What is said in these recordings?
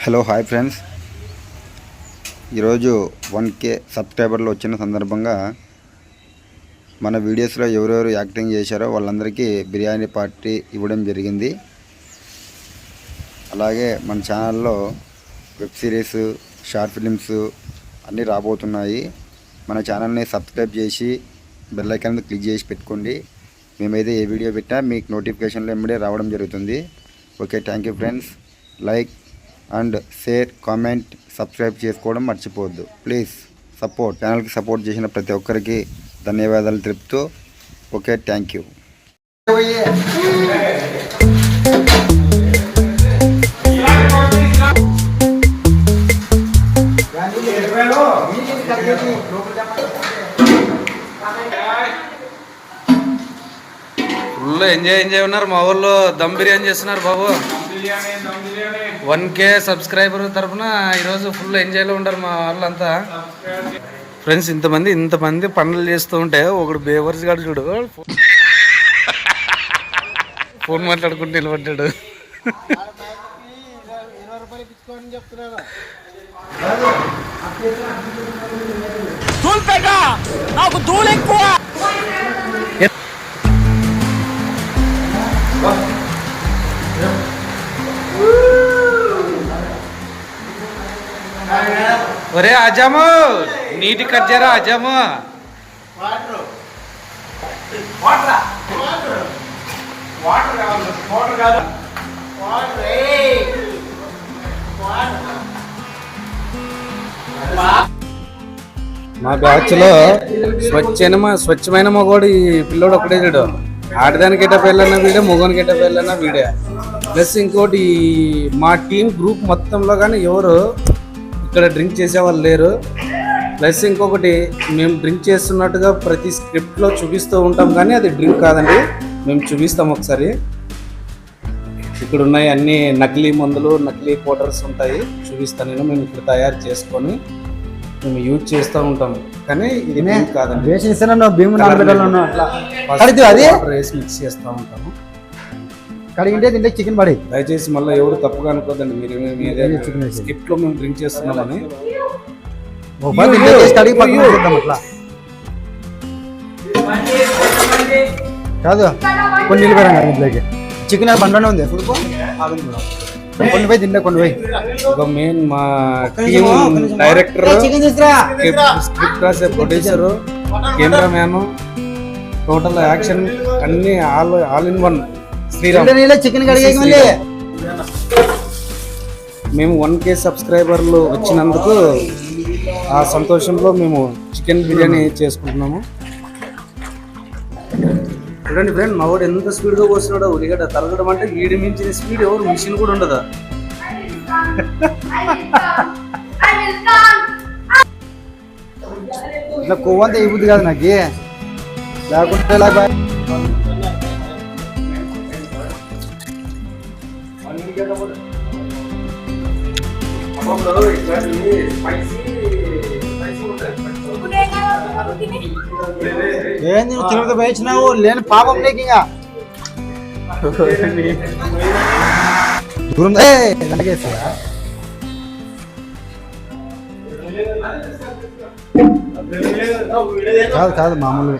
Hello hi friends, ఈరోజు 1K సబ్స్క్రైబర్లు వచ్చిన సందర్భంగా మన వీడియోస్లో ఎవరెవరు యాక్టింగ్ చేశారో వాళ్ళందరికీ బిర్యానీ పార్టీ ఇవ్వడం జరిగింది. అలాగే మన ఛానల్లో వెబ్ సిరీస్, షార్ట్ ఫిలిమ్స్ అన్నీ రాబోతున్నాయి. మన ఛానల్ని సబ్స్క్రైబ్ చేసి బెల్ ఐకాన్ క్లిక్ చేసి పెట్టుకోండి. మేమైతే ఏ వీడియో పెట్టినా మీకు నోటిఫికేషన్లు వెంబడే రావడం జరుగుతుంది. Okay, thank you friends. Like and share, comment, subscribe చేసుకోవడం మర్చిపోవద్దు. ప్లీజ్ సపోర్ట్ ఛానల్కి సపోర్ట్ చేసిన ప్రతి ఒక్కరికి ధన్యవాదాలు తెలుపుతూ okay, thank you. Full enjoy ఉన్నారు మా ఊర్లో. దమ్ బిర్యానీ చేస్తున్నారు బాబు. 1K సబ్స్క్రైబర్ తరఫున ఈరోజు ఫుల్ ఎంజాయ్లో ఉంటారు మా వాళ్ళంతా. ఫ్రెండ్స్, ఇంతమంది పనులు చేస్తూ ఉంటే ఒకడు బేవర్స్ గాడు చూడు, ఫోన్ మాట్లాడుకుంటూ నిలబడ్డాడు. నాకు ధూళి ఎక్కువ. ఒరే ఆజాము, నీటి కట్ చేయరా ఆజాము. మా బ్యాచ్ లో స్వచ్ఛమైన మగోడు ఈ పిల్లోడు ఒకటే చూడు. ఆడదానికి ఎట్ట పెళ్ళన్నా వీడే, మగోనికి ఎట్ట పెళ్ళన్నా వీడే. ప్లస్ ఇంకోటి, మా టీం గ్రూప్ మొత్తంలో కానీ ఎవరు ఇక్కడ డ్రింక్ చేసేవాళ్ళు లేరు. ప్లస్ ఇంకొకటి, మేము డ్రింక్ చేస్తున్నట్టుగా ప్రతి స్క్రిప్ట్లో చూపిస్తూ ఉంటాం, కానీ అది డ్రింక్ కాదండి. మేము చూపిస్తాం ఒకసారి. ఇక్కడ ఉన్నాయి అన్ని నకిలీ మందులు, నకిలీ పౌడర్స్ ఉంటాయి. చూపిస్తాను నేను. మేము ఇక్కడ తయారు చేసుకొని మేము యూజ్ చేస్తూ ఉంటాం, కానీ ఇది డ్రింక్ కాదండి. రైస్ మిక్స్ చేస్తూ ఉంటాము. కడిగింటే తింటే చికెన్ పడి. దయచేసి మళ్ళీ ఎవరు తప్పుగా అనుకోదండి. మీరు స్కిప్ లో మేము డ్రింక్ చేస్తున్నామని. కాదు, కొన్ని నీళ్ళు పెరండి ఇంట్లోకి. చికెన్ పండుగ ఉంది, కొన్ని పోయి తింటే కొన్ని పోయి. ఒక మెయిన్ మా టీమ్ డైరెక్టర్, స్క్రిప్ట్ రాసే ప్రొడ్యూసర్, కెమెరామ్యాన్, టోటల్ యాక్షన్ అన్ని all in one Sriram. Chicken కడిగే మేము 1K సబ్స్క్రైబర్లు వచ్చినందుకు ఆ సంతోషంలో మేము చికెన్ బిర్యానీ చేసుకుంటున్నాము. చూడండి ఫ్రెండ్, మా వాడు ఎంత స్పీడ్గా పోస్తున్నాడో. ఉరిగడ్డ తరగడం అంటే వీడి మించిన స్పీడ్ ఎవరు మిషన్ కూడా ఉండదా. ఇట్లా కొవ్వంతా అయిపోద్ది కాదు నాకు, లేకుంటే ఏంది నువ్వు తినక పోయించినావు? లేని పాపం నీకు. ఇంకా దూరం కాదు కాదు, మామూలు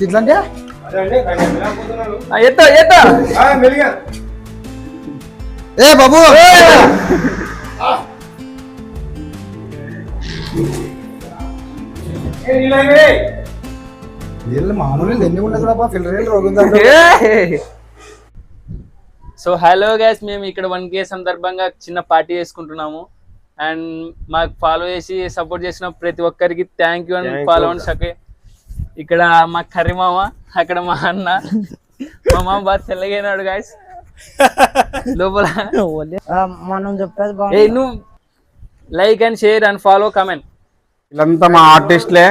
ఇట్లంటే ఏ బాబు నీళ్ళు మామూలు ఎన్ని ఉండదు ఫిల్టర్ రోగం. సో హలో గైస్, మేము ఇక్కడ 1K సందర్భంగా చిన్న పార్టీ చేసుకుంటున్నాము. అండ్ మాకు ఫాలో చేసి సపోర్ట్ చేసిన ప్రతి ఒక్కరికి thank you and follow and సకే. ఇక్కడ మా కర్రీ మామ, అక్కడ మా అన్న. మా మామ బాగా తెల్లగైనాడు గైస్. లోపల మనం చెప్పేది నువ్వు like and share and follow, comment. వీళ్ళంతా మా ఆర్టిస్ట్లే.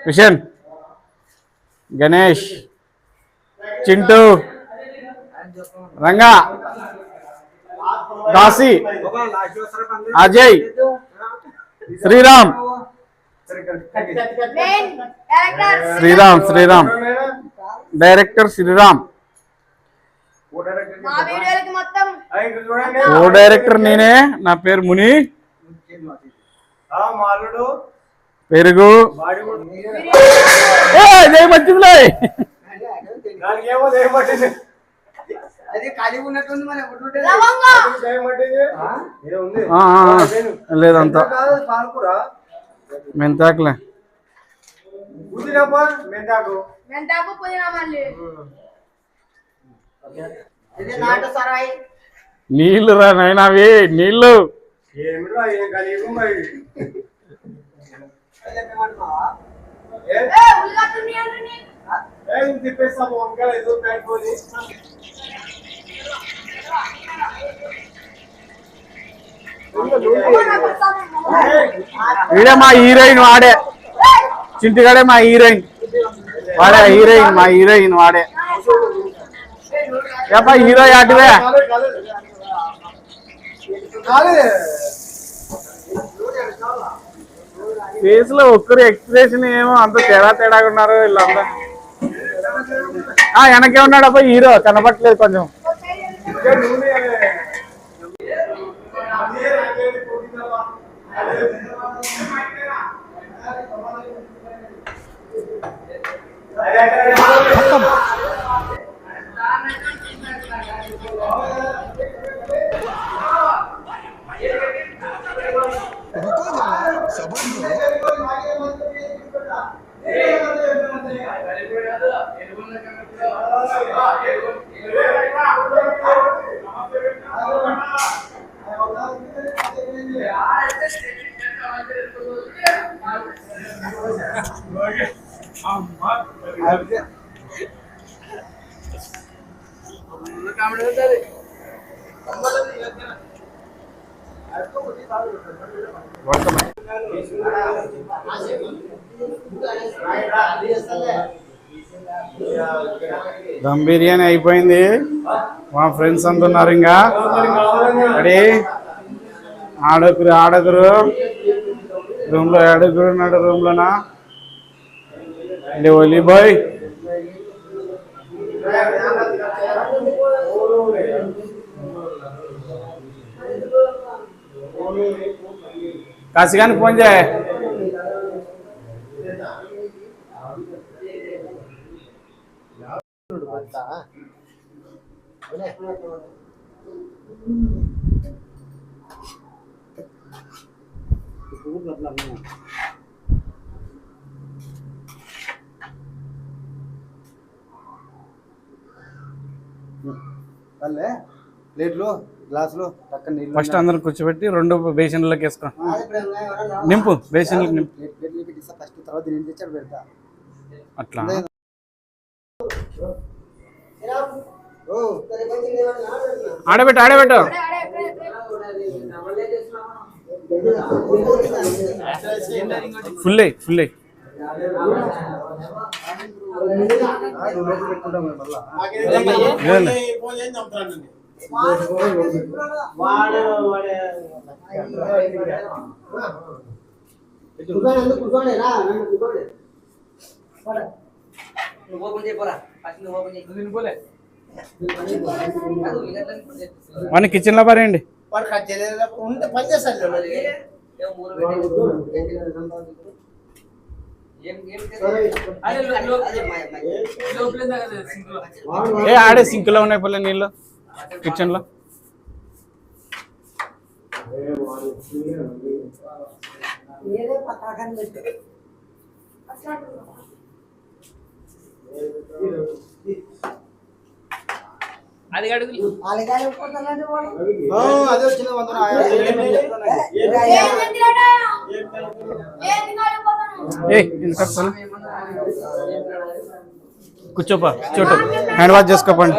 Vishan, Ganesh, Chintu, Ranga, Kashi, Ajay, Sriram, Sriram director Sriram. Co director నేనే, నా పేరు ముని. పెరుగు మంచిదిలే. లేదంతా మెంతాకులే. నీళ్ళు రా నాయన, అవి నీళ్ళు. వీడే మా హీరోయిన్, వాడే చింటిగాడే మా హీరోయిన్, వాడే హీరోయిన్, మా హీరోయిన్ వాడే. ఏపా హీరో అటువే. ఫేస్ లో ఒక్కరు ఎక్స్ప్రెషన్ ఏమో అంత తేడాగా ఉన్నారు వీళ్ళంతా. వెనకే ఉన్నాడు అబ్బా హీరో, కనపట్లేదు కొంచెం. దమ్ బిర్యానీ అయిపోయింది. మా ఫ్రెండ్స్ అంటున్నారు ఇంకా అడే ఆడకురు రూమ్ లో ఆడకురు ఉన్నాడు. రూమ్ లోనా ఒలి బాయ్. కాశీగానికి ఫోన్ చేయ. ప్లేట్లు గ్లాసులు పక్కన నీళ్ళు ఫస్ట్ అందరం కూర్చోబెట్టి 2 బేసిన్లకి వేసుకో. నింపు బేసిన్లకి నింపు. ఫస్ట్ తర్వాత నీళ్ళు తెచ్చాడు పెడతా. అట్లా ఆడబెట్టు. ఫుల్ వాడిని కిచెన్ లో పారేయండి. ఆడే సింక్ లో ఉన్నాయి పల్లె నీళ్ళు కిచెన్ లో. అది అడుగు కూర్చోపా చోటు హ్యాండ్ వాష్ చేసుకోపండి.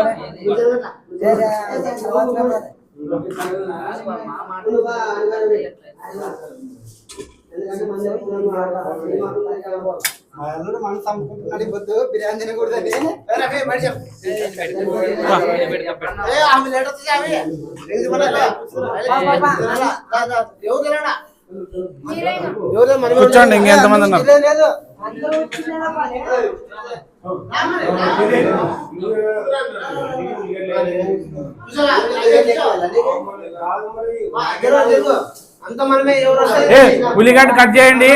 మనసు అమ్ముకుంటున్నాడు పొద్దు బిర్యానీ తినకూడదని. కూర్చోండి. ఇంకెంతమంది ఉన్నారు? ఉల్లిగడ్డ కట్ చేయండి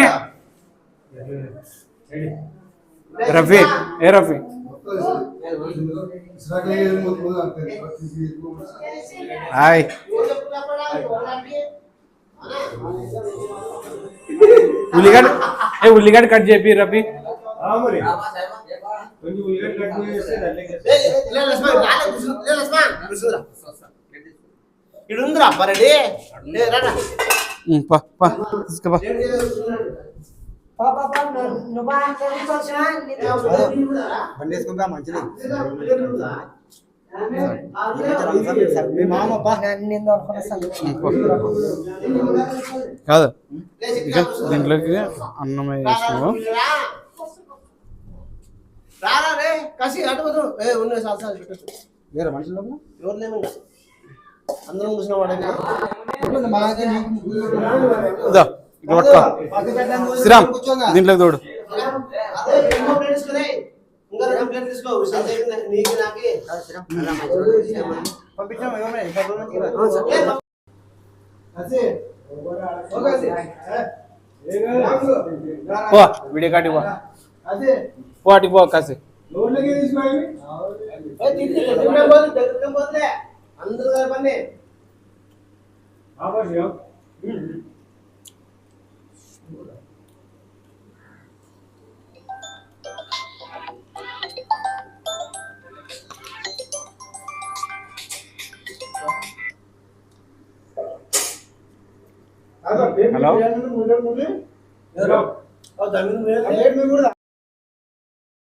రఫీ. రఫీ హాయ్. ఉల్లిగడ్డ కట్ చేపి రఫీ. బండి వేసుకుంటా మంచిది మీ మామ కాదు ఇక దీంట్లోకి అన్నం వేసినావు. వేరే మనుషులు అందరం కూర్చున్న వాడే శ్రీరామ్ దీంట్లోకి తోడు. వీడియో కాటి పో అటు పో కాసి. అందరూ పని హలో.